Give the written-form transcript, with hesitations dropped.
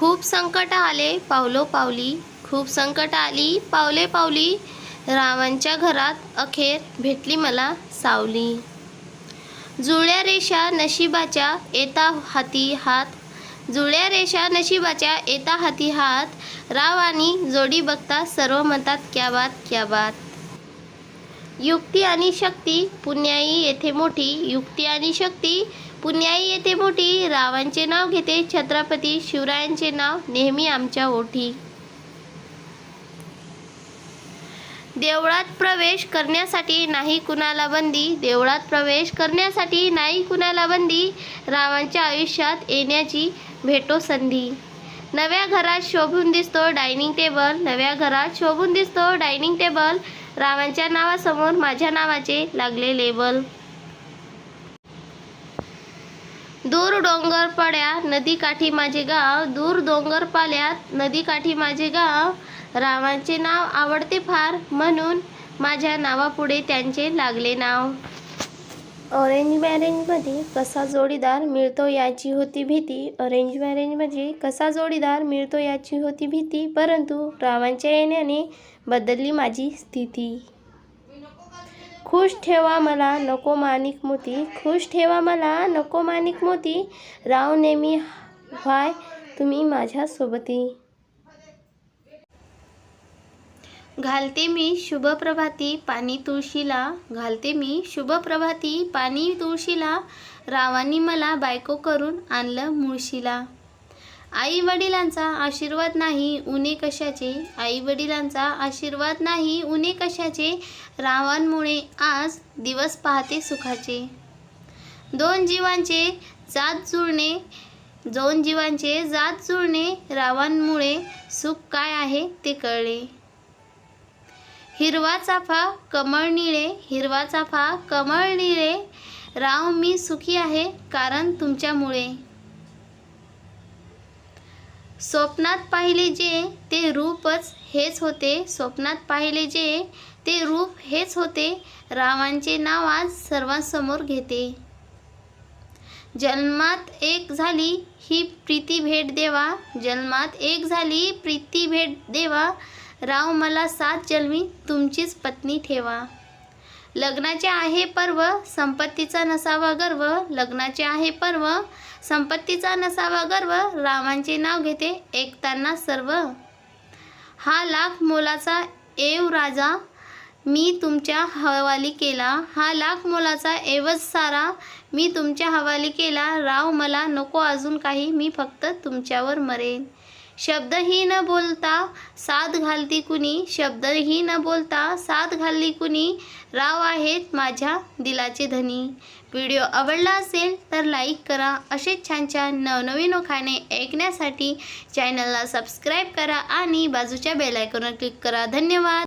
खूप संकट आले पावलो पावली, खूप संकट आली पावले पावली, रावांच्या घरात अखेर भेटली मला सावली. जुळ्या रेषा नशिबाच्या येता हाती हात, जुळ्या रेषा नशिबाच्या येता हाती हात, राव आणि जोडी बघता सर्व म्हणतात क्या बात क्या बात. युक्ती आणि शक्ती पुण्याई येथे मोठी, युक्ती आणि शक्ती पुण्याई येथे मोठी, रावांचे नाव घेते छत्रपती शिवरायांचे नाव नेहमी आमच्या ओठी. देवळात प्रवेश करण्यासाठी नाही कुणाला बंदी, देवळात प्रवेश करण्यासाठी नाही कुणाला बंदी, रावांच्या आयुष्यात येण्याची भेटो संधी. नव्या घरात शोभून दिसतो डायनिंग टेबल, नव्या घरात शोभून दिसतो डायनिंग टेबल, रावांच्या नावासमोर माझ्या नावाचे लागले लेबल. दूर डोंगर पड्या नदीकाठी माझे गाव, दूर डोंगर पाल्यात नदीकाठी माझे गाव, रावांचे नाव आवडते फार म्हणून माझ्या नावापुढे त्यांचे लागले नाव. अरेंज मॅरेजमध्ये कसा जोडीदार मिळतो याची होती भीती, अरेंज मॅरेजमध्ये कसा जोडीदार मिळतो याची होती भीती, परंतु रावांच्या येण्याने बदलली माझी स्थिती. खुश ठेवा मला नको माणिक मोती, खुश ठेवा मला नको माणिक मोती, राव नेहमी व्हाय तुम्ही माझ्या सोबती. घालते मी शुभ प्रभाती पाणी तुळशीला, घालते मी शुभ प्रभाती पाणी तुळशीला, रावांनी मला बायको करून आणलं मुळशीला. आई वडिलांचा आशीर्वाद नाही उणे कशाचे, आई वडिलांचा आशीर्वाद नाही उणे कशाचे, रावांमुळे आज दिवस पाहते सुखाचे. दोन जीवांचे जात जुळणे, दोन जीवांचे जात जुळणे, रावांमुळे सुख काय आहे ते कळले. हिरवा चाफा कमळ निळे, हिरवा चाफा कमळ निळे, राव मी सुखी आहे कारण तुमच्यामुळे. स्वप्नात पाहिले जे ते रूपच हेच होते, स्वप्नात पाहिले जे ते रूप हेच होते, रावांचे नाव आज सर्वांसमोर घेते. जन्मात एक झाली ही प्रीती भेट देवा, जन्मात एक झाली प्रीती भेट देवा, राव मला 7 जन्मी तुमचीच पत्नी ठेवा. लग्नाचे आहे पर्व संपत्तीचा नसावा गर्व, लग्नाचे आहे पर्व संपत्तीचा नसावा गर्व, रावांचे नाव घेते ऐकताना सर्व. हा लाख मोलाचा एव राजा मी तुमच्या हवाली केला, हा लाख मोलाचा एवज सारा मी तुमच्या हवाली केला, राव मला नको अजून काही मी फक्त तुमच्यावर मरेन. शब्दही न बोलता साथ घालती कुणी, शब्दही न बोलता साथ घालली कुणी, राव आहेत माझ्या दिलाचे धनी. व्हिडिओ आवडला असेल तर लाईक करा. असे छान छान नवनवीन खाणे ऐकण्यासाठी चॅनलला सबस्क्राईब करा आणि बाजूच्या बेल आयकॉनवर क्लिक करा. धन्यवाद.